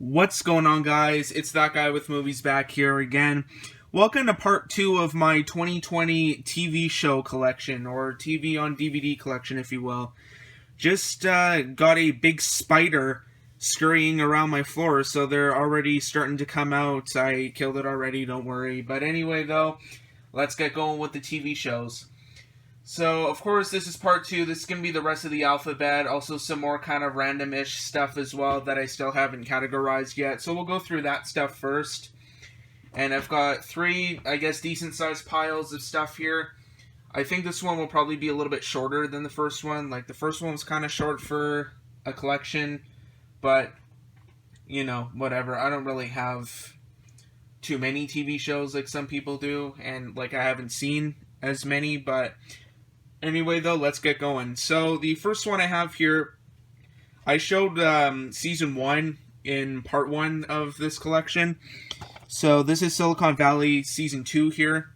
What's going on, guys? It's that guy with movies back here again. Welcome to part 2 of my 2020 TV show collection, or TV on DVD collection, if you will. Just got a big spider scurrying around my floor, so they're already starting to come out. I killed it already, don't worry. But anyway, though, let's get going with the TV shows. So, of course, this is part 2. This is going to be the rest of the alphabet. Also, some more kind of random-ish stuff as well that I still haven't categorized yet. So, we'll go through that stuff first. And I've got 3, I guess, decent-sized piles of stuff here. I think this one will probably be a little bit shorter than the first one. Like, the first one was kind of short for a collection. But, you know, whatever. I don't really have too many TV shows like some people do. And, like, I haven't seen as many, but anyway, though, let's get going. So, the first one I have here, I showed Season 1 in Part 1 of this collection. So, this is Silicon Valley Season 2 here.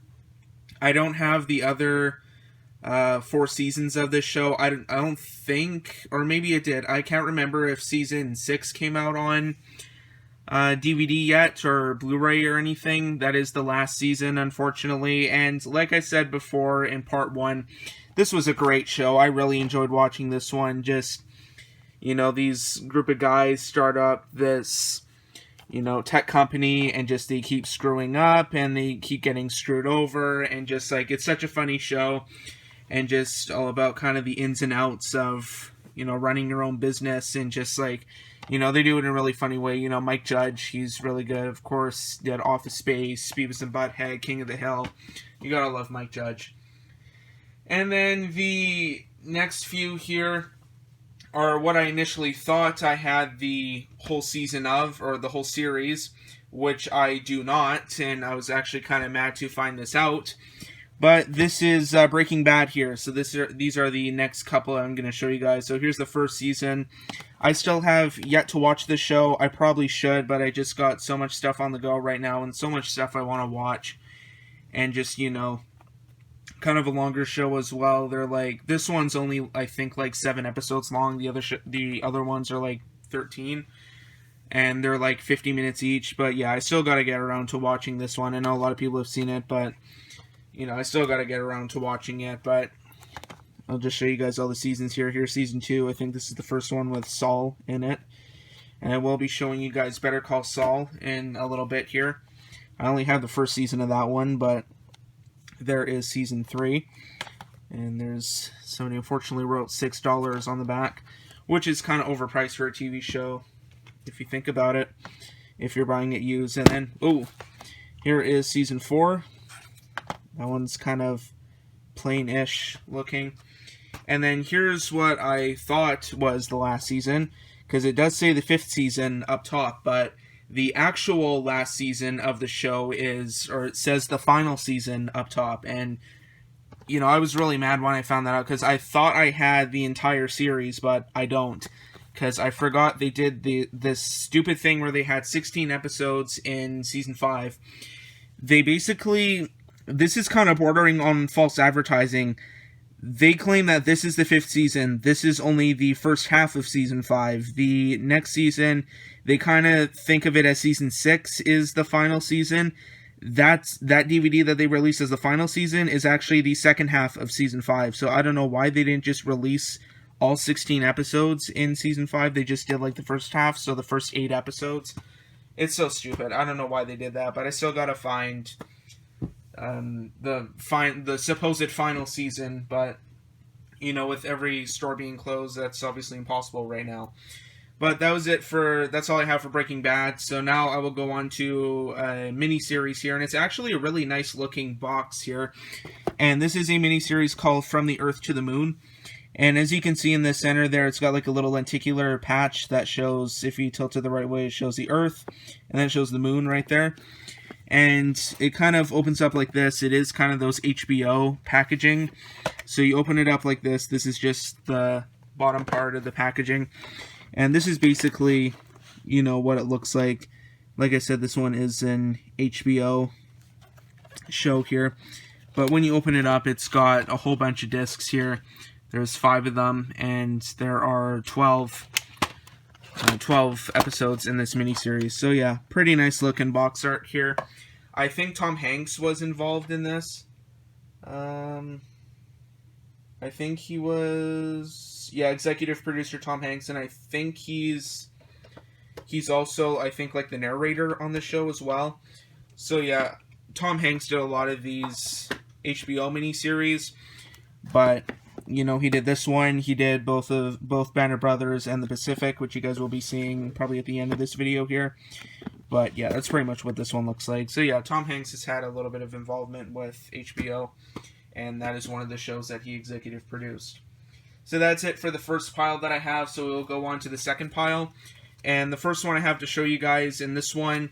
I don't have the other 4 seasons of this show. I don't think, or maybe it did. I can't remember if Season 6 came out on DVD yet, or Blu-ray or anything. That is the last season, unfortunately. And like I said before in Part 1, this was a great show. I really enjoyed watching this one. Just, you know, these group of guys start up this, you know, tech company, and just they keep screwing up, and they keep getting screwed over, and just, like, it's such a funny show, and just all about kind of the ins and outs of, you know, running your own business, and just, like, you know, they do it in a really funny way. You know, Mike Judge, he's really good. Of course, did Office Space, Beavis and Butthead, King of the Hill. You gotta love Mike Judge. And then the next few here are what I initially thought I had the whole season of, or the whole series, which I do not, and I was actually kind of mad to find this out. But this is Breaking Bad here, so these are the next couple I'm going to show you guys. So here's the first season. I still have yet to watch this show. I probably should, but I just got so much stuff on the go right now, and so much stuff I want to watch. And just, you know, kind of a longer show as well. They're like, this one's only, I think, like 7 episodes long. The other ones are like 13. And they're like 50 minutes each. But yeah, I still got to get around to watching this one. I know a lot of people have seen it, but, you know, I still got to get around to watching it. But I'll just show you guys all the seasons here. Here's Season 2. I think this is the first one with Saul in it. And I will be showing you guys Better Call Saul in a little bit here. I only have the first season of that one, but there is Season 3. And there's somebody unfortunately wrote $6 on the back, which is kind of overpriced for a TV show, if you think about it, if you're buying it used. And then, oh, here is Season 4. That one's kind of plain-ish looking. And then here's what I thought was the last season, because it does say the 5th season up top, but the actual last season of the show is, or it says the final season up top. And, you know, I was really mad when I found that out, because I thought I had the entire series, but I don't. Because I forgot they did this stupid thing where they had 16 episodes in Season 5. They basically, this is kind of bordering on false advertising. They claim that this is the 5th season. This is only the first half of Season 5. The next season, they kind of think of it as Season 6 is the final season. That DVD that they released as the final season is actually the second half of Season 5. So I don't know why they didn't just release all 16 episodes in Season 5. They just did like the first half, so the first 8 episodes. It's so stupid. I don't know why they did that, but I still gotta find the supposed final season. But, you know, with every store being closed, that's obviously impossible right now. But that was it that's all I have for Breaking Bad. So now I will go on to a miniseries here, and it's actually a really nice looking box here. And this is a miniseries called From the Earth to the Moon. And as you can see in the center there, it's got like a little lenticular patch that shows, if you tilt it the right way, it shows the Earth, and then it shows the moon right there. And it kind of opens up like this. It is kind of those HBO packaging. So you open it up like this. This is just the bottom part of the packaging. And this is basically, you know, what it looks like. Like I said, this one is an HBO show here. But when you open it up, it's got a whole bunch of discs here. There's 5 of them, and there are 12 12 episodes in this miniseries. So yeah, pretty nice looking box art here. I think Tom Hanks was involved in this. I think he was, yeah, executive producer Tom Hanks, and I think he's also, I think, like the narrator on the show as well. So yeah, Tom Hanks did a lot of these HBO miniseries, but you know, he did this one. He did both Banner Brothers and The Pacific, which you guys will be seeing probably at the end of this video here. But yeah, that's pretty much what this one looks like. So yeah, Tom Hanks has had a little bit of involvement with HBO, and that is one of the shows that he executive produced. So that's it for the first pile that I have, so we'll go on to the second pile. And the first one I have to show you guys in this one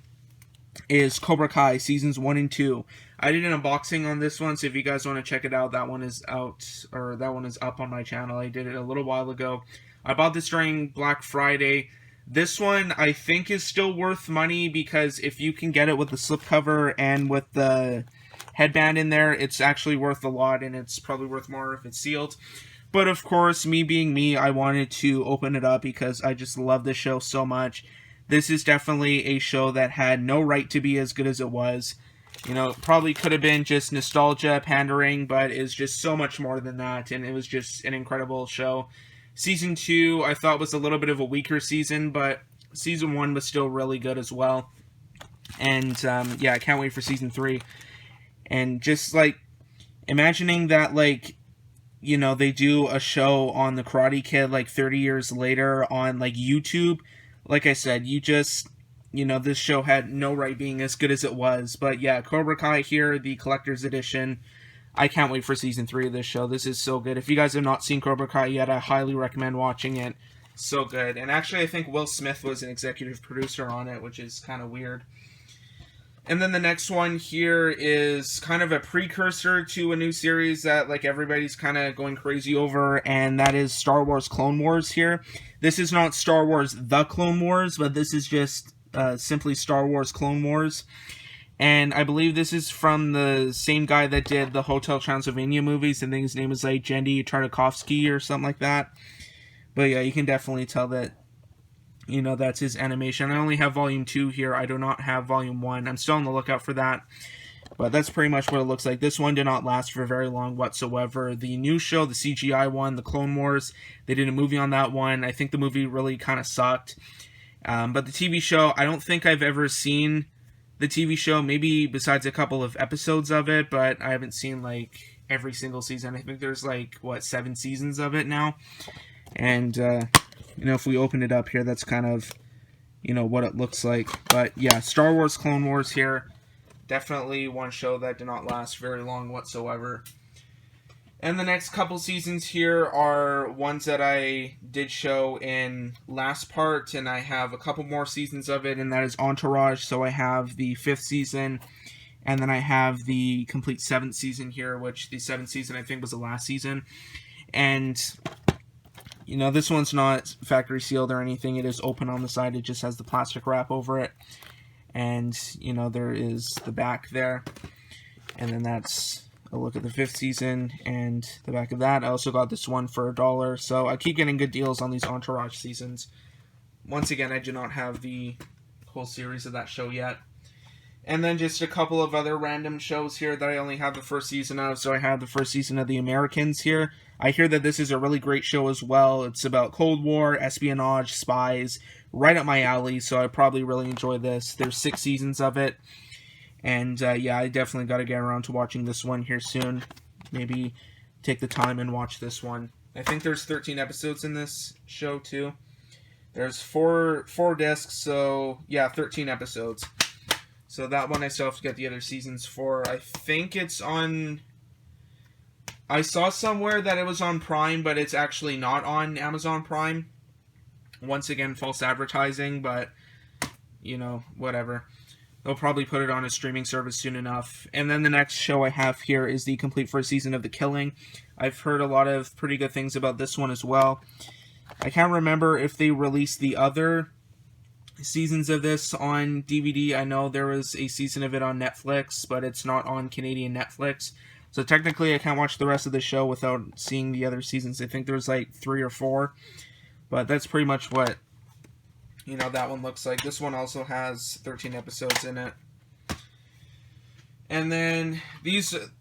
is Cobra Kai Seasons 1 and 2. I did an unboxing on this one, so if you guys want to check it out, that one is out, or that one is up on my channel. I did it a little while ago. I bought this during Black Friday. This one I think is still worth money, because if you can get it with the slipcover and with the headband in there, it's actually worth a lot, and it's probably worth more if it's sealed. But of course, me being me, I wanted to open it up because I just love this show so much. This is definitely a show that had no right to be as good as it was. You know, it probably could have been just nostalgia, pandering, but it's just so much more than that, and it was just an incredible show. Season 2, I thought, was a little bit of a weaker season, but Season 1 was still really good as well. And, yeah, I can't wait for Season 3. And just, like, imagining that, like, you know, they do a show on the Karate Kid, like, 30 years later on, like, YouTube. Like I said, you know, this show had no right being as good as it was. But yeah, Cobra Kai here, the collector's edition. I can't wait for Season 3 of this show. This is so good. If you guys have not seen Cobra Kai yet, I highly recommend watching it. So good. And actually, I think Will Smith was an executive producer on it, which is kind of weird. And then the next one here is kind of a precursor to a new series that, like, everybody's kind of going crazy over, and that is Star Wars Clone Wars here. This is not Star Wars The Clone Wars, but this is just simply Star Wars Clone Wars. And I believe this is from the same guy that did the Hotel Transylvania movies. I think his name is like Genndy Tartakovsky or something like that. But yeah, you can definitely tell that, you know, that's his animation. I only have Volume 2 here. I do not have Volume 1. I'm still on the lookout for that. But that's pretty much what it looks like. This one did not last for very long whatsoever. The new show, the CGI one, the Clone Wars, they did a movie on that one. I think the movie really kind of sucked. But the TV show, I don't think I've ever seen the TV show, maybe besides a couple of episodes of it, but I haven't seen, like, every single season. I think there's, like, 7 seasons of it now. And, you know, if we open it up here, that's kind of, you know, what it looks like. But, yeah, Star Wars Clone Wars here. Definitely one show that did not last very long whatsoever. And the next couple seasons here are ones that I did show in last part, and I have a couple more seasons of it, and that is Entourage. So I have the 5th season, and then I have the complete 7th season here, which the 7th season I think was the last season. And, you know, this one's not factory sealed or anything. It is open on the side. It just has the plastic wrap over it. And, you know, there is the back there. And then that's a look at the 5th season and the back of that. I also got this one for $1. So I keep getting good deals on these Entourage seasons. Once again, I do not have the whole series of that show yet. And then just a couple of other random shows here that I only have the 1st season of. So I have the 1st season of The Americans here. I hear that this is a really great show as well. It's about Cold War, espionage, spies, right up my alley. So I probably really enjoy this. There's 6 seasons of it. And, yeah, I definitely got to get around to watching this one here soon. Maybe take the time and watch this one. I think there's 13 episodes in this show, too. There's four discs, so, yeah, 13 episodes. So that one I still have to get the other seasons for. I think it's on... I saw somewhere that it was on Prime, but it's actually not on Amazon Prime. Once again, false advertising, but, you know, whatever. They'll probably put it on a streaming service soon enough. And then the next show I have here is the complete 1st season of The Killing. I've heard a lot of pretty good things about this one as well. I can't remember if they released the other seasons of this on DVD. I know there was a season of it on Netflix, but it's not on Canadian Netflix. So technically I can't watch the rest of the show without seeing the other seasons. I think there's like 3 or 4. But that's pretty much what you know, that one looks like. This one also has 13 episodes in it. And then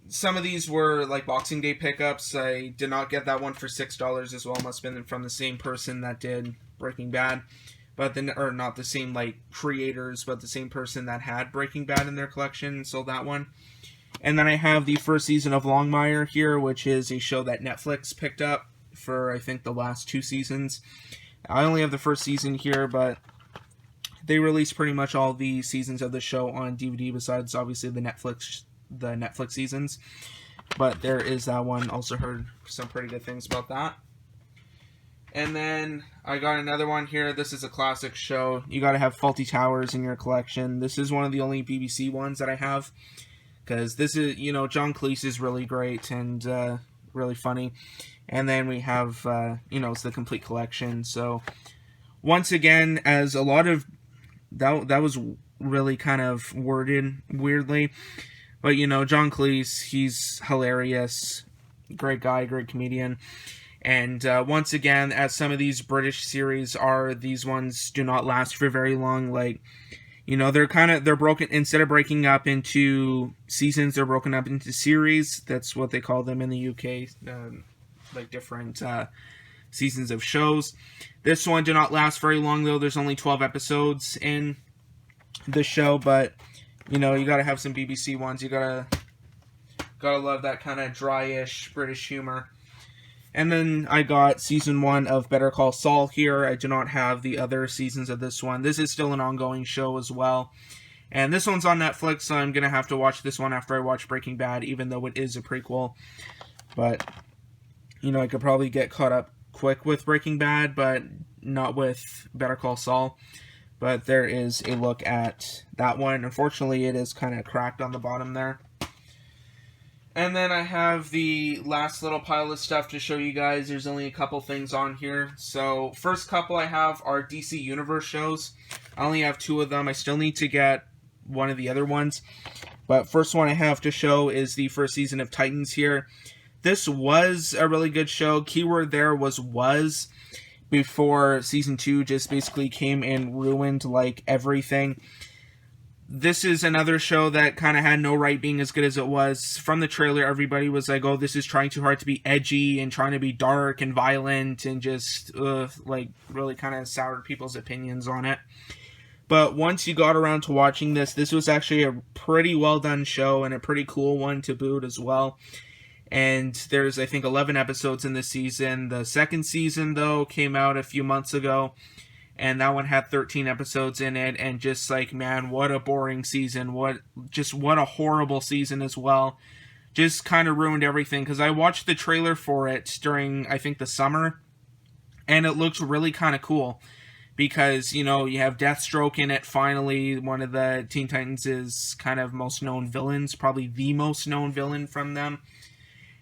some of these were like Boxing Day pickups. I did not get that one for $6 as well. Must have been from the same person that did Breaking Bad. But then, or not the same like creators, but the same person that had Breaking Bad in their collection and sold that one. And then I have the first season of Longmire here, which is a show that Netflix picked up for, I think, the last 2 seasons. I only have the first season here, but they released pretty much all the seasons of the show on DVD, besides obviously the Netflix seasons. But there is that one. Also heard some pretty good things about that. And then I got another one here. This is a classic show. You got to have Fawlty Towers in your collection. This is one of the only BBC ones that I have, because this is, you know, John Cleese is really great and really funny. And then we have, you know, it's the complete collection. So once again, as a lot of that was really kind of worded weirdly, but you know, John Cleese, he's hilarious, great guy, great comedian. And once again, as some of these British series are, these ones do not last for very long. Like, you know, they're broken, instead of breaking up into seasons, they're broken up into series. That's what they call them in the UK, like different seasons of shows. This one did not last very long, though. There's only 12 episodes in the show, but you know, you gotta have some BBC ones. You gotta love that kind of dryish British humor. And then I got season 1 of Better Call Saul here. I do not have the other seasons of this one. This is still an ongoing show as well. And this one's on Netflix, so I'm going to have to watch this one after I watch Breaking Bad, even though it is a prequel. But, you know, I could probably get caught up quick with Breaking Bad, but not with Better Call Saul. But there is a look at that one. Unfortunately, it is kind of cracked on the bottom there. And then I have the last little pile of stuff to show you guys. There's only a couple things on here. So, first couple I have are DC Universe shows. I only have 2 of them. I still need to get one of the other ones. But first one I have to show is the first season of Titans here. This was a really good show. Keyword there was before season 2 just basically came and ruined like everything. This is another show that kind of had no right being as good as it was. From the trailer, everybody was like, oh, this is trying too hard to be edgy and trying to be dark and violent and just, like, really kind of soured people's opinions on it. But once you got around to watching this was actually a pretty well done show and a pretty cool one to boot as well. And there's, I think, 11 episodes in this season. The second season, though, came out a few months ago. And that one had 13 episodes in it, and just like, man, what a boring season. What a horrible season as well. Just kind of ruined everything, because I watched the trailer for it during, I think, the summer, and it looked really kind of cool. Because, you know, you have Deathstroke in it, finally, one of the Teen Titans' kind of most known villains, probably the most known villain from them.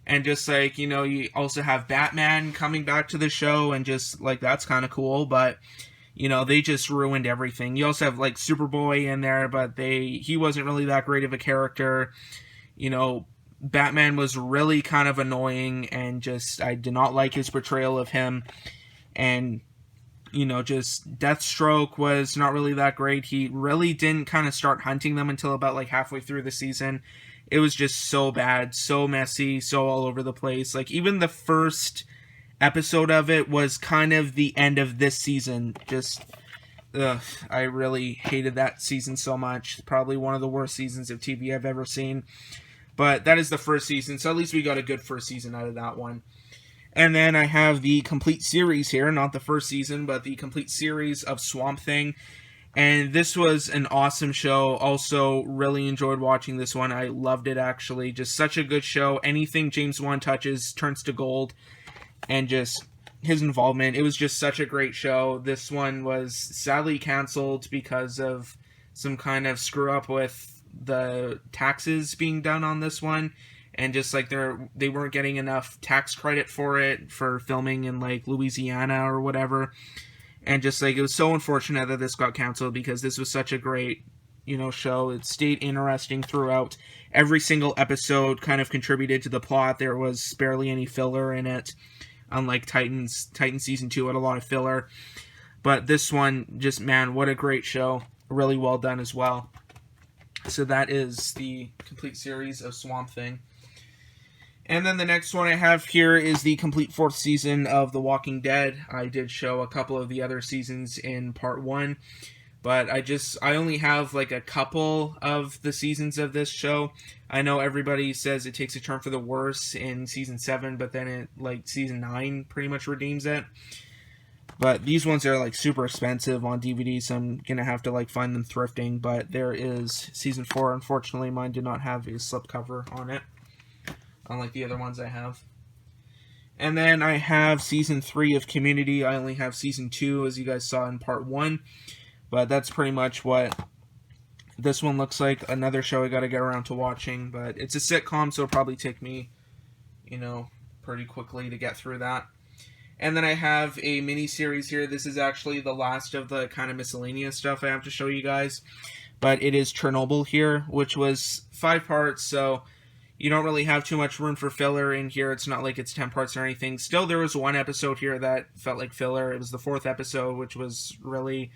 And just like, you know, you also have Batman coming back to the show, and just like, that's kind of cool, but you know, they just ruined everything. You also have, like, Superboy in there, but he wasn't really that great of a character. You know, Batman was really kind of annoying, and just, I did not like his portrayal of him. And, you know, just Deathstroke was not really that great. He really didn't kind of start hunting them until about, like, halfway through the season. It was just so bad, so messy, so all over the place. Like, even the first episode of it was kind of the end of this season. Just, I really hated that season so much. Probably one of the worst seasons of TV I've ever seen. But that is the first season, so at least we got a good first season out of that one. And then I have the complete series here, not the first season, but the complete series of Swamp Thing. And this was an awesome show. Also, really enjoyed watching this one. I loved it, actually. Just such a good show. Anything James Wan touches turns to gold. And just his involvement, it was just such a great show. This one was sadly canceled because of some kind of screw up with the taxes being done on this one, and just like they weren't getting enough tax credit for it for filming in like Louisiana or whatever. And just like, it was so unfortunate that this got canceled, because this was such a great, you know, show. It stayed interesting throughout. Every single episode kind of contributed to the plot. There was barely any filler in it. Unlike Titans Season 2 had a lot of filler. But this one, just, man, what a great show. Really well done as well. So that is the complete series of Swamp Thing. And then the next one I have here is the complete 4th season of The Walking Dead. I did show a couple of the other seasons in part 1. But I only have like a couple of the seasons of this show. I know everybody says it takes a turn for the worse in season 7, but then season 9 pretty much redeems it. But these ones are like super expensive on DVD, so I'm gonna have to like find them thrifting. But there is season 4. Unfortunately, mine did not have a slipcover on it, unlike the other ones I have. And then I have season 3 of Community. I only have season 2, as you guys saw in part 1. But that's pretty much what this one looks like. Another show I gotta get around to watching. But it's a sitcom, so it'll probably take me, pretty quickly to get through that. And then I have a mini-series here. This is actually the last of the kind of miscellaneous stuff I have to show you guys. But it is Chernobyl here, which was 5 parts, so you don't really have too much room for filler in here. It's not like it's 10 parts or anything. Still, there was one episode here that felt like filler. It was the 4th episode, which was really,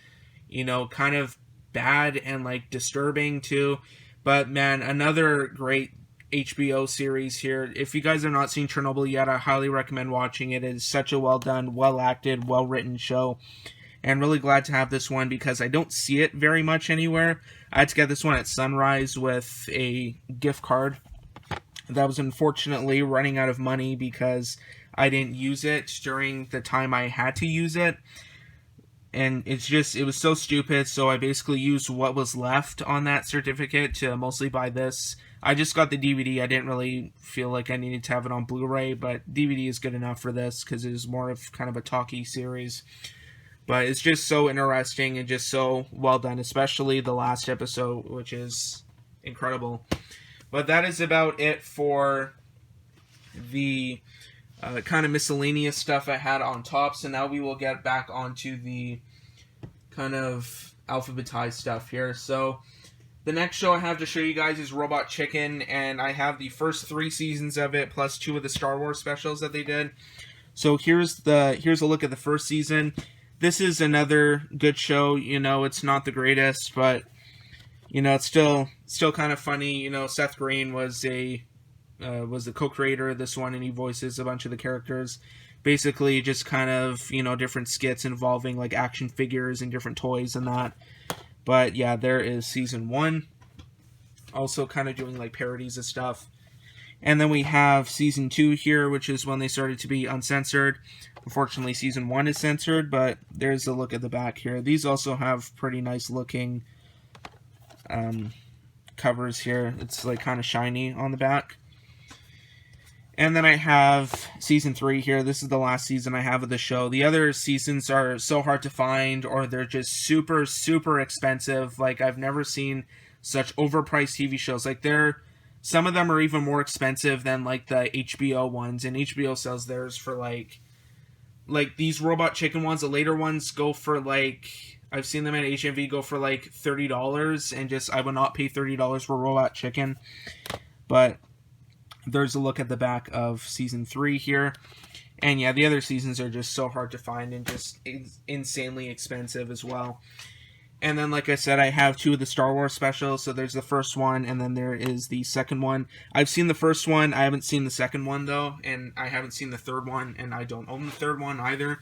kind of bad and like disturbing too. But man, another great HBO series here. If you guys have not seen Chernobyl yet, I highly recommend watching it. It is such a well done, well acted, well written show. And really glad to have this one because I don't see it very much anywhere. I had to get this one at Sunrise with a gift card that was unfortunately running out of money because I didn't use it during the time I had to use it. And it was so stupid, so I basically used what was left on that certificate to mostly buy this. I just got the DVD. I didn't really feel like I needed to have it on Blu-ray, but DVD is good enough for this because it is more of kind of a talkie series. But it's just so interesting and just so well done, especially the last episode, which is incredible. But that is about it for the kind of miscellaneous stuff I had on top. So now we will get back onto the kind of alphabetized stuff here. So the next show I have to show you guys is Robot Chicken, and I have the first 3 seasons of it plus 2 of the Star Wars specials that they did. So here's a look at the first season. This is another good show. It's not the greatest, but it's still kind of funny. Seth Green was the co-creator of this one, and he voices a bunch of the characters. Basically, just kind of, different skits involving, like, action figures and different toys and that. But, yeah, there is season 1. Also kind of doing, like, parodies of stuff. And then we have season 2 here, which is when they started to be uncensored. Unfortunately, season 1 is censored, but there's a look at the back here. These also have pretty nice looking covers here. It's, like, kind of shiny on the back. And then I have season 3 here. This is the last season I have of the show. The other seasons are so hard to find, or they're just super, super expensive. Like, I've never seen such overpriced TV shows. Like, some of them are even more expensive than, like, the HBO ones. And HBO sells theirs for, like these Robot Chicken ones. The later ones go for, like, I've seen them at HMV go for, like, $30. And I would not pay $30 for Robot Chicken. But there's a look at the back of season 3 here. And yeah, the other seasons are just so hard to find and just insanely expensive as well. And then, like I said, I have 2 of the Star Wars specials. So there's the first one, and then there is the second one. I've seen the first one. I haven't seen the second one, though. And I haven't seen the third one, and I don't own the third one either.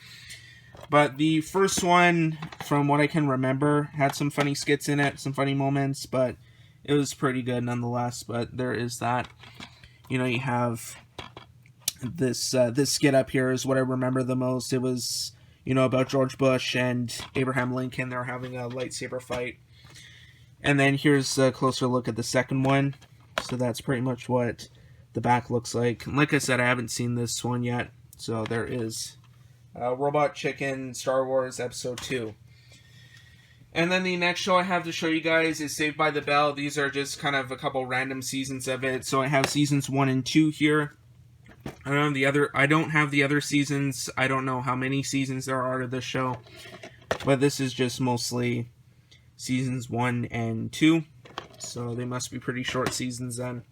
But the first one, from what I can remember, had some funny skits in it, some funny moments. But it was pretty good nonetheless. But there is that. You have this skit up here is what I remember the most. It was, about George Bush and Abraham Lincoln. They're having a lightsaber fight. And then here's a closer look at the second one. So that's pretty much what the back looks like. And like I said, I haven't seen this one yet. So there is Robot Chicken Star Wars Episode 2. And then the next show I have to show you guys is Saved by the Bell. These are just kind of a couple random seasons of it. So I have seasons 1 and 2 here. I don't have the other seasons. I don't know how many seasons there are to this show. But this is just mostly seasons 1 and 2. So they must be pretty short seasons then.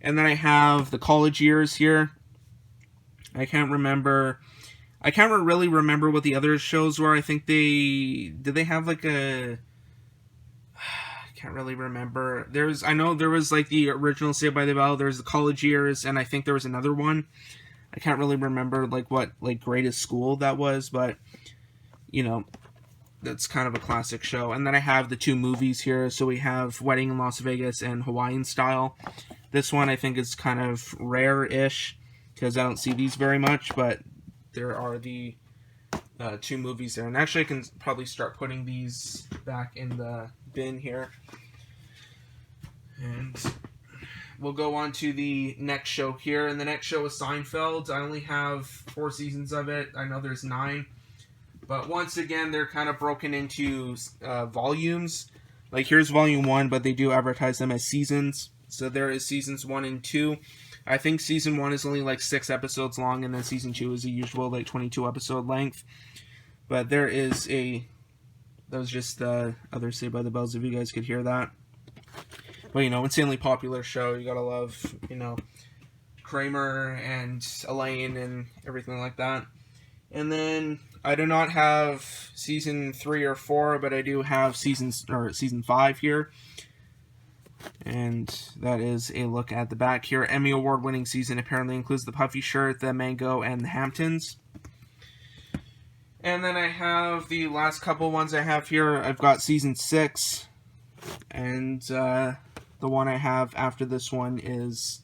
And then I have the college years here. I can't remember. I can't really remember what the other shows were. I think did they have like a, I can't really remember. I know there was like the original Saved by the Bell, there's the college years, and I think there was another one. I can't really remember like what like greatest school that was, but you know, that's kind of a classic show. And then I have the 2 movies here. So we have Wedding in Las Vegas and Hawaiian Style. This one I think is kind of rare-ish because I don't see these very much, but there are the 2 movies there. And actually I can probably start putting these back in the bin here. And we'll go on to the next show here. And the next show is Seinfeld. I only have 4 seasons of it. I know there's 9. But once again, they're kind of broken into volumes. Like, here's volume 1, but they do advertise them as seasons. So there is seasons 1 and 2. I think season 1 is only like 6 episodes long, and then season 2 is the usual like 22 episode length. But there is that was just the other Saved by the Bells, if you guys could hear that. But, insanely popular show. You gotta love, Kramer and Elaine and everything like that. And then I do not have season 3 or 4, but I do have season 5 here. And that is a look at the back here. Emmy Award winning season apparently includes the puffy shirt, the mango, and the Hamptons. And then I have the last couple ones I have here. I've got season 6. And the one I have after this one is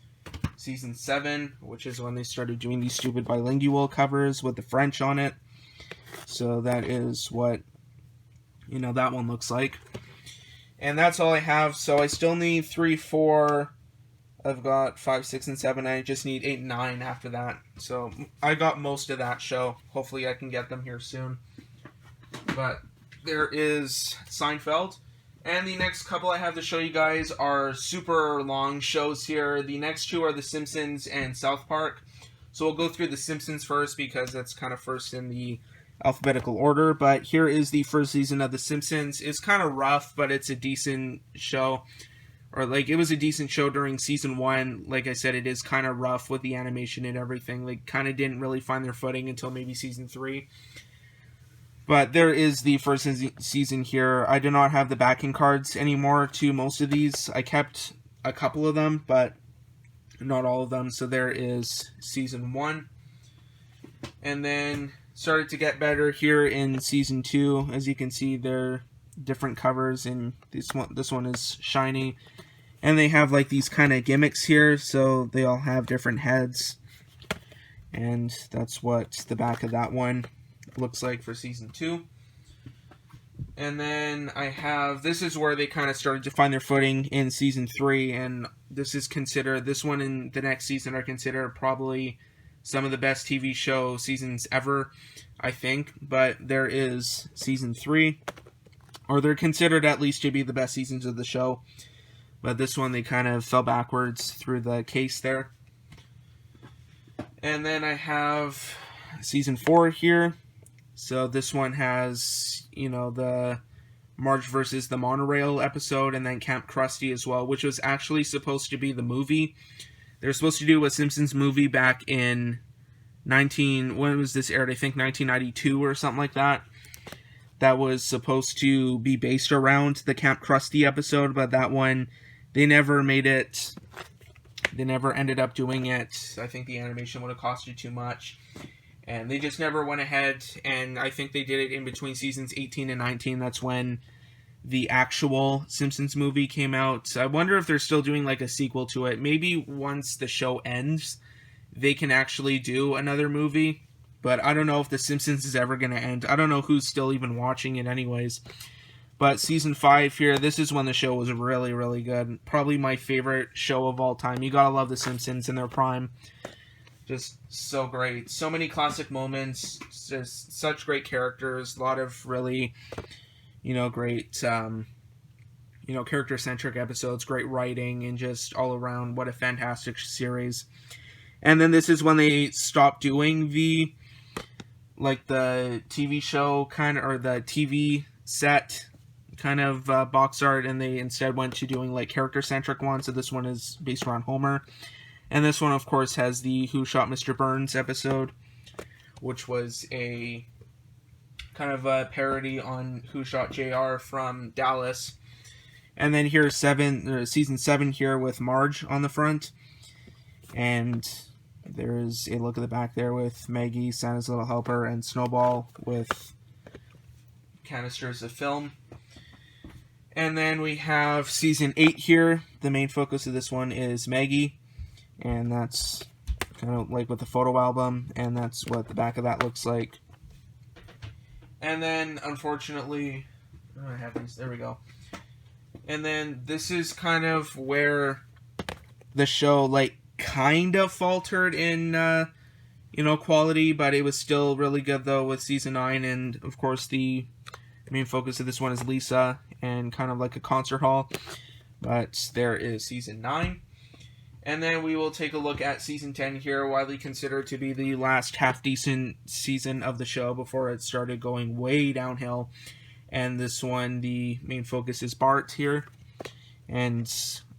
season 7, which is when they started doing these stupid bilingual covers with the French on it. So that is what, that one looks like. And that's all I have. So I still need 3, 4. I've got 5, 6, and 7. I just need 8 and 9 after that. So I got most of that show. Hopefully I can get them here soon. But there is Seinfeld. And the next couple I have to show you guys are super long shows here. The next 2 are The Simpsons and South Park. So we'll go through The Simpsons first because that's kind of first in the alphabetical order. But here is the first season of The Simpsons. It's kind of rough, but it's a decent show. Or like, it was a decent show during season 1. Like I said, it is kind of rough with the animation and everything. Like, kind of didn't really find their footing until maybe season 3. But there is the first season here. I do not have the backing cards anymore to most of these. I kept a couple of them, but not all of them. So there is season 1. And then started to get better here in season 2. As you can see, they're different covers, and this one is shiny. And they have like these kind of gimmicks here, so they all have different heads. And that's what the back of that one looks like for season 2. And then I have, this is where they kind of started to find their footing in season 3, and this one and the next season are considered probably some of the best TV show seasons ever, I think. But there is season 3, or they're considered at least to be the best seasons of the show. But this one, they kind of fell backwards through the case there. And then I have season 4 here. So this one has, the Marge versus the Monorail episode, and then Camp Krusty as well, which was actually supposed to be the movie. They were supposed to do a Simpsons movie back in when was this aired? I think 1992 or something like that. That was supposed to be based around the Camp Krusty episode, but that one, they never made it. They never ended up doing it. I think the animation would have costed too much. And they just never went ahead, and I think they did it in between seasons 18 and 19. That's when the actual Simpsons movie came out. I wonder if they're still doing like a sequel to it. Maybe once the show ends, they can actually do another movie. But I don't know if The Simpsons is ever going to end. I don't know who's still even watching it anyways. But season 5 here, this is when the show was really, really good. Probably my favorite show of all time. You gotta love The Simpsons in their prime. Just so great. So many classic moments. Just such great characters. A lot of really, great, character-centric episodes. Great writing, and just all around, what a fantastic series. And then this is when they stopped doing the TV show kind of, or the TV set kind of box art, and they instead went to doing like character-centric ones. So this one is based around Homer. And this one, of course, has the Who Shot Mr. Burns episode, which was a kind of a parody on Who Shot JR from Dallas. And then here's season 7 here with Marge on the front. And there's a look at the back there with Maggie, Santa's Little Helper, and Snowball with canisters of film. And then we have season 8 here. The main focus of this one is Maggie, and that's kind of like with the photo album, and that's what the back of that looks like. And then, unfortunately, I have these. There we go. And then this is kind of where the show like kind of faltered in quality, but it was still really good though with season 9. And of course the main focus of this one is Lisa and kind of like a concert hall. But there is season 9. And then we will take a look at season 10 here, widely considered to be the last half-decent season of the show before it started going way downhill. And this one, the main focus is Bart here, and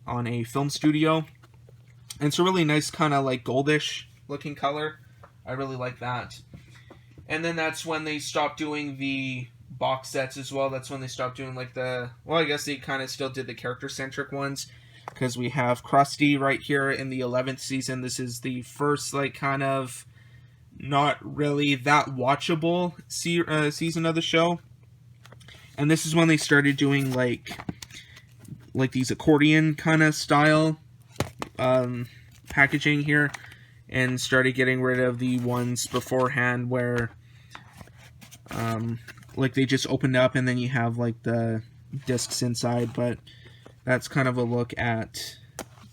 on a film studio. And it's a really nice kind of like goldish looking color. I really like that. And then that's when they stopped doing the box sets as well. That's when they stopped doing like I guess they kind of still did the character-centric ones, because we have Krusty right here in the 11th season. This is the first like kind of not really that watchable season of the show. And this is when they started doing like these accordion kind of style packaging here, and started getting rid of the ones beforehand where like they just opened up and then you have like the discs inside. But that's kind of a look at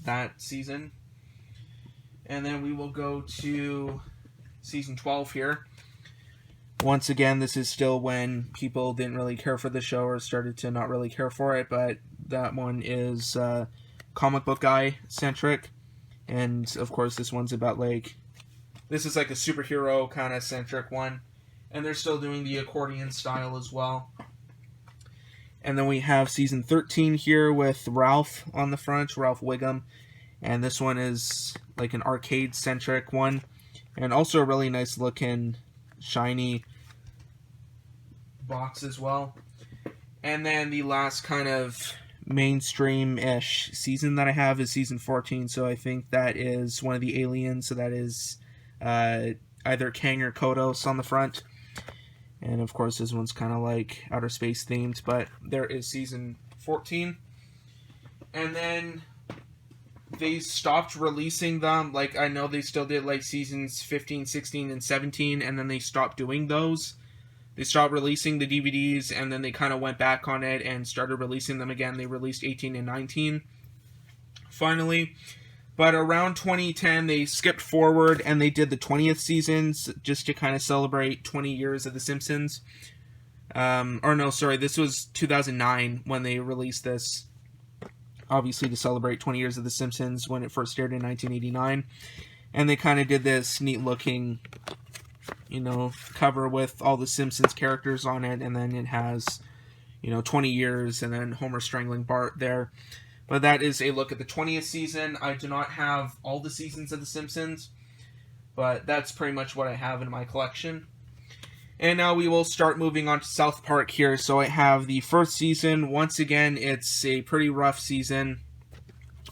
that season. And then we will go to season 12 here. Once again, this is still when people didn't really care for the show or started to not really care for it, but that one is comic book guy centric. And of course, this one's about this is like a superhero kind of centric one. And they're still doing the accordion style as well. And then we have season 13 here with Ralph on the front, Ralph Wiggum. And this one is like an arcade centric one. And also a really nice looking shiny box as well. And then the last kind of mainstream-ish season that I have is season 14. So I think that is one of the aliens. So that is either Kang or Kodos on the front. And of course this one's kind of like outer space themed. But there is season 14. And then they stopped releasing them. Like, I know they still did like seasons 15, 16, and 17, and then they stopped doing those. They stopped releasing the DVDs, and then they kind of went back on it and started releasing them again. They released 18 and 19 finally. But around 2010, they skipped forward and they did the 20th seasons just to kind of celebrate 20 years of The Simpsons. This was 2009 when they released this. Obviously to celebrate 20 years of The Simpsons when it first aired in 1989. And they kind of did this neat looking, cover with all the Simpsons characters on it. And then it has, 20 years and then Homer strangling Bart there. But that is a look at the 20th season. I do not have all the seasons of The Simpsons, but that's pretty much what I have in my collection. And now we will start moving on to South Park here. So I have the first season. Once again, it's a pretty rough season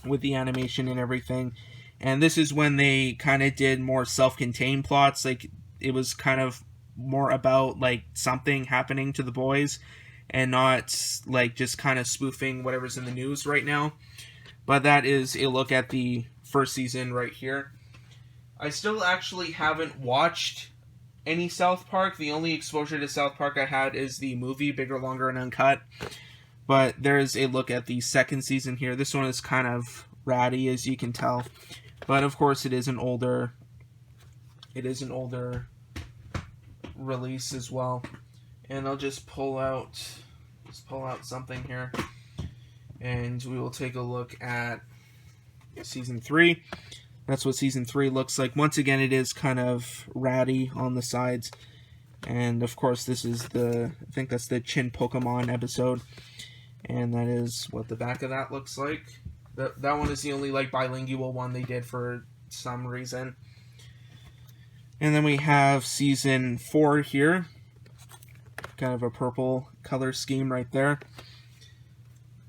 with the animation and everything. And this is when they kind of did more self-contained plots. Like, it was kind of more about, like, something happening to the boys and not, like, just kind of spoofing whatever's in the news right now. But that is a look at the first season right here. I still actually haven't watched any South Park. The only exposure to South Park I had is the movie Bigger, Longer, and Uncut. But there's a look at the second season here. This one is kind of ratty, as you can tell. But of course it is an older release as well. And I'll just pull out something here. And we will take a look at season 3. That's what season 3 looks like. Once again, it is kind of ratty on the sides. And of course, this is I think that's the Chin Pokemon episode. And that is what the back of that looks like. That one is the only like bilingual one they did for some reason. And then we have season 4 here. Kind of a purple color scheme right there.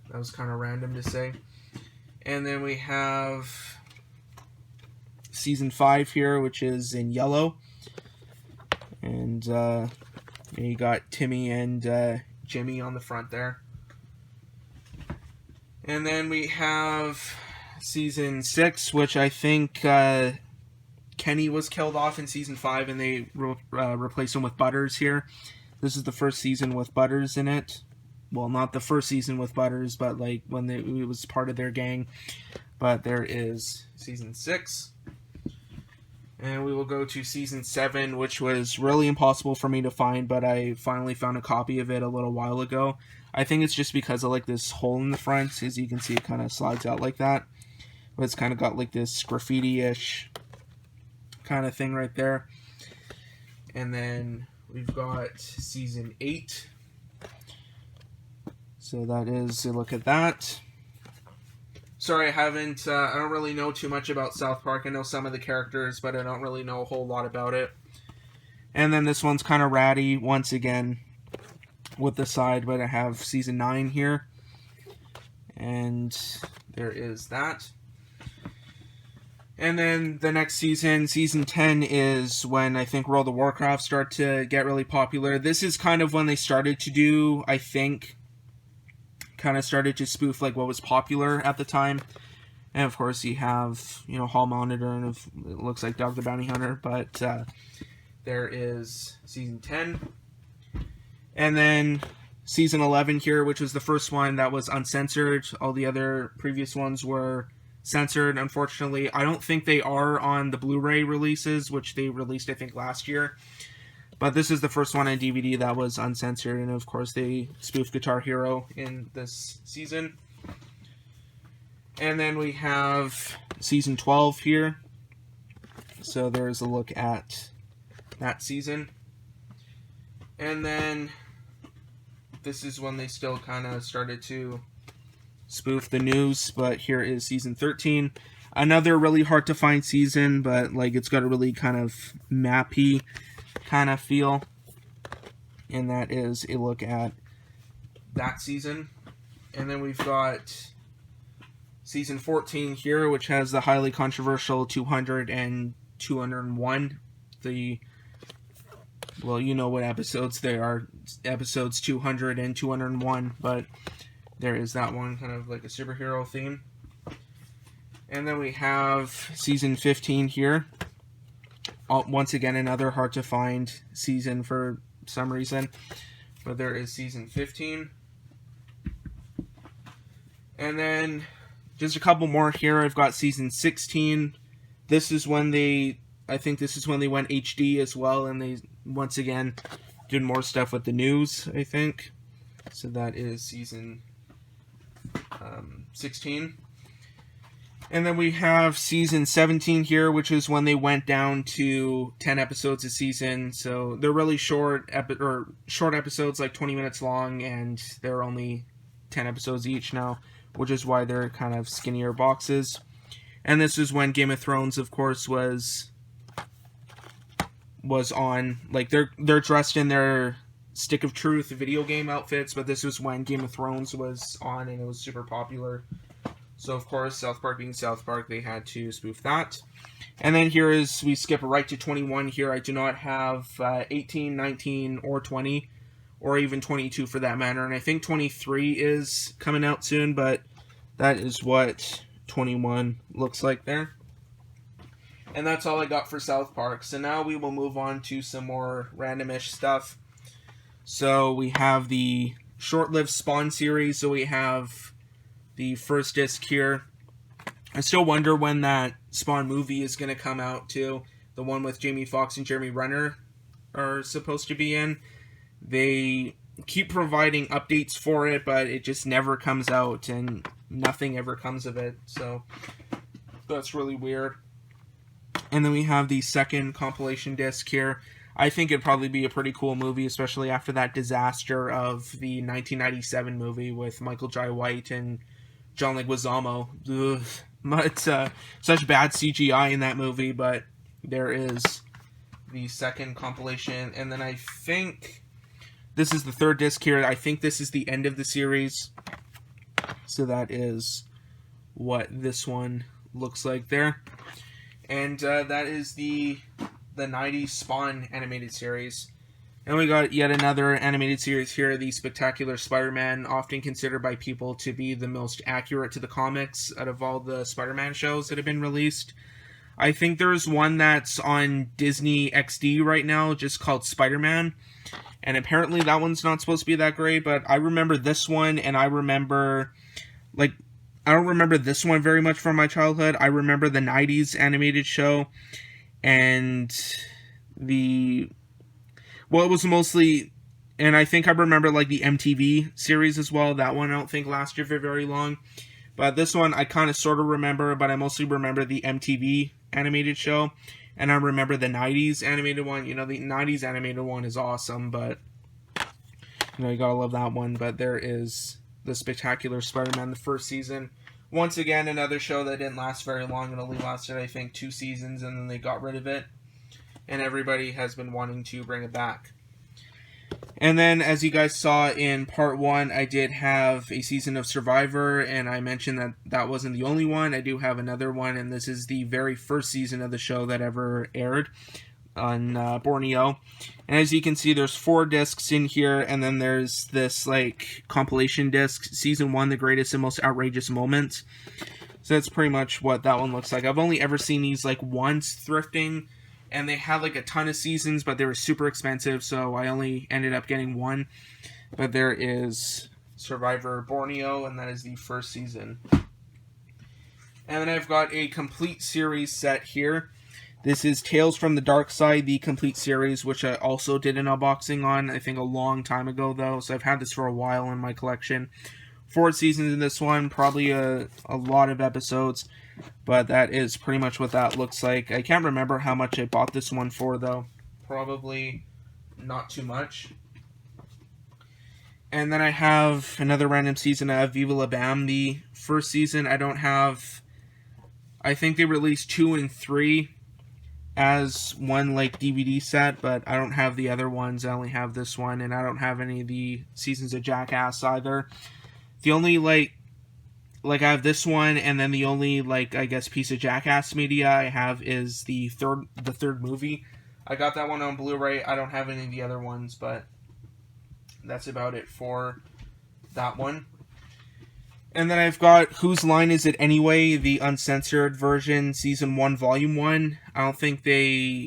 That was kind of random to say. And then we have season 5 here, which is in yellow. And you got Timmy and Jimmy on the front there. And then we have season 6, which I think Kenny was killed off in season 5, and they replaced him with Butters here. This is the first season with Butters in it. Well, not the first season with Butters, but like when it was part of their gang. But there is season 6. And we will go to season 7, which was really impossible for me to find, but I finally found a copy of it a little while ago. I think it's just because of like this hole in the front. As you can see, it kind of slides out like that. But it's kind of got like this graffiti-ish kind of thing right there. And then we've got season 8. So that is a look at that. Sorry, I don't really know too much about South Park. I know some of the characters, but I don't really know a whole lot about it. And then this one's kind of ratty, once again, with the side, but I have season 9 here. And there is that. And then the next season, season 10, is when I think World of Warcraft started to get really popular. This is kind of when they started to do, I think, kind of started to spoof like what was popular at the time. And of course you have, Hall Monitor, and it looks like Dog the Bounty Hunter, but there is season 10. And then season 11 here, which was the first one that was uncensored. All the other previous ones were censored, unfortunately. I don't think they are on the Blu-ray releases, which they released I think last year. But this is the first one on DVD that was uncensored, and of course they spoofed Guitar Hero in this season. And then we have season 12 here. So there's a look at that season. And then this is when they still kind of started to spoof the news, but here is season 13. Another really hard to find season, but like it's got a really kind of mappy kind of feel, and that is a look at that season. And then we've got season 14 here, which has the highly controversial 200 and 201. Well, you know what episodes they are, episodes 200 and 201, but there is that one, kind of like a superhero theme. And then we have season 15 here. Once again, another hard to find season for some reason. But there is season 15. And then just a couple more here. I've got season 16. This is when I think this is when they went HD as well. And they, once again, did more stuff with the news, I think. So that is season 16. And then we have season 17 here, which is when they went down to 10 episodes a season. So they're really short episodes, like 20 minutes long, and they're only 10 episodes each now, which is why they're kind of skinnier boxes. And this is when Game of Thrones, of course, was on. Like they're dressed in their Stick of Truth video game outfits, but this was when Game of Thrones was on, and it was super popular. So, of course, South Park being South Park, they had to spoof that. And then here is, we skip right to 21 here. I do not have 18, 19, or 20, or even 22 for that matter. And I think 23 is coming out soon, but that is what 21 looks like there. And that's all I got for South Park. So now we will move on to some more randomish stuff. So we have the short-lived Spawn series. So we have the first disc here. I still wonder when that Spawn movie is going to come out too. The one with Jamie Foxx and Jeremy Renner are supposed to be in. They keep providing updates for it, but it just never comes out and nothing ever comes of it. So that's really weird. And then we have the second compilation disc here. I think it'd probably be a pretty cool movie, especially after that disaster of the 1997 movie with Michael Jai White and John Leguizamo. But such bad CGI in that movie, but there is the second compilation. And then I think this is the third disc here. I think this is the end of the series. So that is what this one looks like there. And that is the 90s Spawn animated series. And we got yet another animated series here, the Spectacular Spider-Man, often considered by people to be the most accurate to the comics out of all the Spider-Man shows that have been released. I think there's one that's on Disney XD right now, just called Spider-Man. And apparently that one's not supposed to be that great, but I remember this one, and I remember, like, I don't remember this one very much from my childhood. I remember the 90s animated show, and well, it was mostly, and I think I remember, like, the MTV series as well. That one I don't think lasted for very long. But this one I kind of sort of remember, but I mostly remember the MTV animated show. And I remember the 90s animated one. You know, the 90s animated one is awesome, but, you know, you gotta love that one. But there is the Spectacular Spider-Man, the first season. Once again, another show that didn't last very long. It only lasted, I think, 2 seasons, and then they got rid of it. And everybody has been wanting to bring it back. And then, as you guys saw in part 1, I did have a season of Survivor, and I mentioned that that wasn't the only one. I do have another one, and this is the very first season of the show that ever aired on Borneo. And as you can see, there's 4 discs in here, and then there's this, like, compilation disc, Season 1, The Greatest and Most Outrageous Moments. So that's pretty much what that one looks like. I've only ever seen these, like, once thrifting, and they had, like, a ton of seasons, but they were super expensive, so I only ended up getting one. But there is Survivor Borneo, and that is the first season. And then I've got a complete series set here. This is Tales from the Dark Side, the complete series, which I also did an unboxing on, I think a long time ago, though, so I've had this for a while in my collection. 4 seasons in this one, probably a lot of episodes. But that is pretty much what that looks like. I can't remember how much I bought this one for, though. Probably not too much. And then I have another random season of Viva La Bam. The first season I don't have... I think they released 2 and 3 as one, like, DVD set, but I don't have the other ones. I only have this one, and I don't have any of the seasons of Jackass either. The only, like, I have this one, and then the only, like, I guess, piece of Jackass media I have is the third movie. I got that one on Blu-ray. I don't have any of the other ones, but that's about it for that one. And then I've got Whose Line Is It Anyway, the uncensored version, Season 1, Volume 1. I don't think they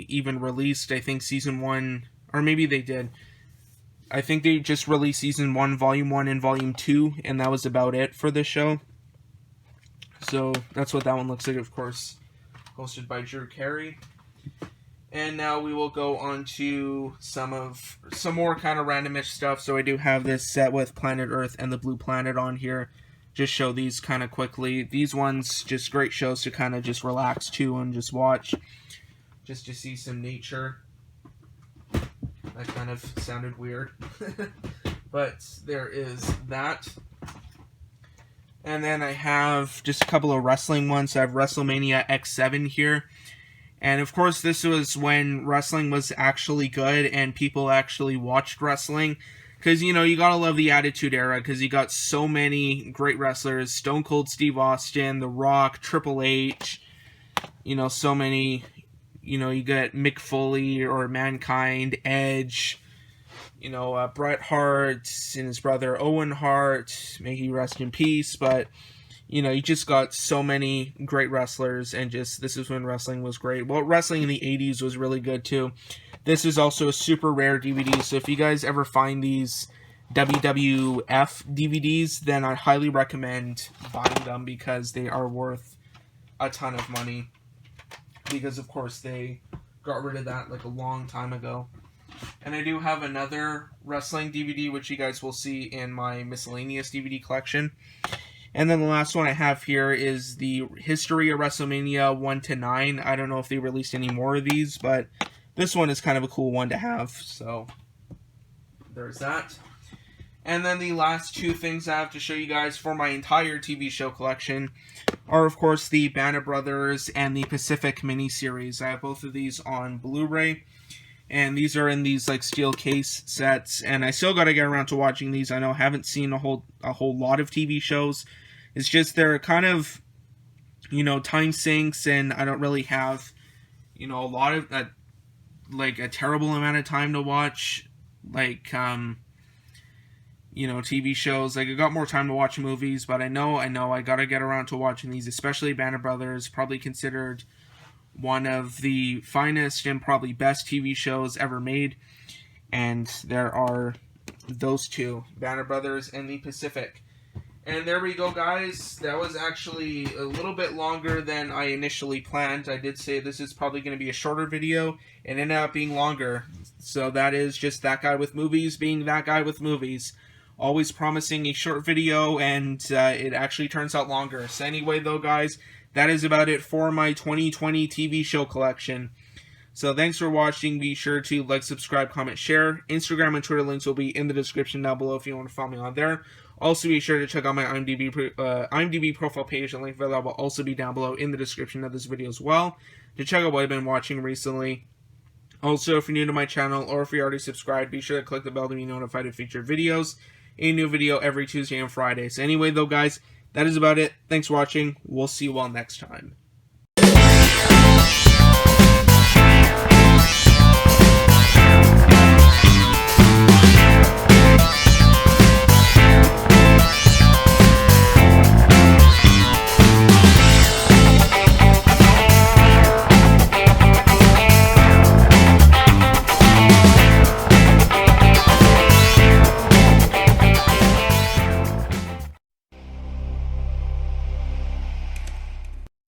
even released, I think, Season 1, or maybe they did. I think they just released Season 1, Volume 1, and Volume 2, and that was about it for this show. So that's what that one looks like, of course, hosted by Drew Carey. And now we will go on to some more kind of randomish stuff. So I do have this set with Planet Earth and the Blue Planet on here. Just show these kind of quickly. These ones, just great shows to kind of just relax to and just watch. Just to see some nature. That kind of sounded weird. But there is that. And then I have just a couple of wrestling ones. So I have WrestleMania X7 here. And of course, this was when wrestling was actually good and people actually watched wrestling. Because, you know, you gotta love the Attitude Era, because you got so many great wrestlers. Stone Cold Steve Austin, The Rock, Triple H, you know, so many, you know, you got Mick Foley or Mankind, Edge, you know, Bret Hart and his brother Owen Hart, may he rest in peace, but, you know, you just got so many great wrestlers, and just, this is when wrestling was great. Well, wrestling in the 80s was really good, too. This is also a super rare DVD, so if you guys ever find these WWF DVDs, then I highly recommend buying them, because they are worth a ton of money. Because, of course, they got rid of that, like, a long time ago. And I do have another wrestling DVD, which you guys will see in my Miscellaneous DVD collection. And then the last one I have here is the History of WrestleMania 1-9. I don't know if they released any more of these, but this one is kind of a cool one to have. So there's that. And then the last 2 things I have to show you guys for my entire TV show collection are, of course, the Band of Brothers and the Pacific miniseries. I have both of these on Blu-ray, and these are in these like steel case sets, and I still got to get around to watching these. I know I haven't seen a whole lot of TV shows. It's just they're kind of, time sinks, and I don't really have, a lot of like a terrible amount of time to watch, like TV shows. Like I got more time to watch movies, but I know I gotta get around to watching these, especially Band of Brothers, probably considered one of the finest and probably best TV shows ever made. And there are those two, Band of Brothers and the Pacific. And there we go, guys. That was actually a little bit longer than I initially planned. I did say this is probably going to be a shorter video, and ended up being longer. So that is just that guy with movies being that guy with movies. Always promising a short video, and it actually turns out longer. So anyway, though, guys, that is about it for my 2020 TV show collection. So thanks for watching. Be sure to like, subscribe, comment, share. Instagram and Twitter links will be in the description down below if you want to follow me on there. Also, be sure to check out my IMDb profile page. The link for that will also be down below in the description of this video as well, to check out what I've been watching recently. Also, if you're new to my channel, or if you're already subscribed, be sure to click the bell to be notified of future videos. A new video every Tuesday and Friday. So anyway, though, guys, that is about it. Thanks for watching. We'll see you all next time.